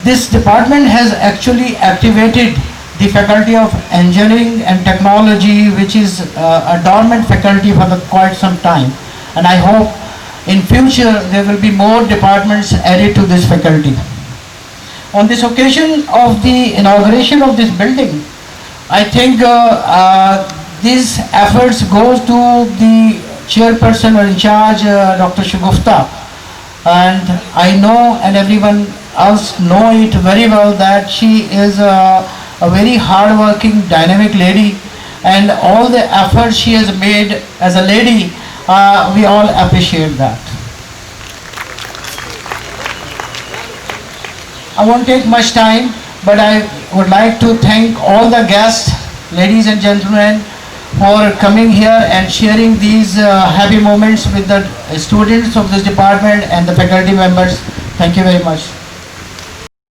This department has actually activated the faculty of engineering and technology, which is a dormant faculty for quite some time, and I hope in future there will be more departments added to this faculty. On this occasion of the inauguration of this building, I think these efforts goes to the chairperson or in charge, Dr. Shagufta, and I know and everyone else know it very well that she is a very hard-working, dynamic lady, and all the efforts she has made as a lady, we all appreciate that. I won't take much time, but I would like to thank all the guests, ladies and gentlemen, for coming here and sharing these happy moments with the students of this department and the faculty members. Thank you very much.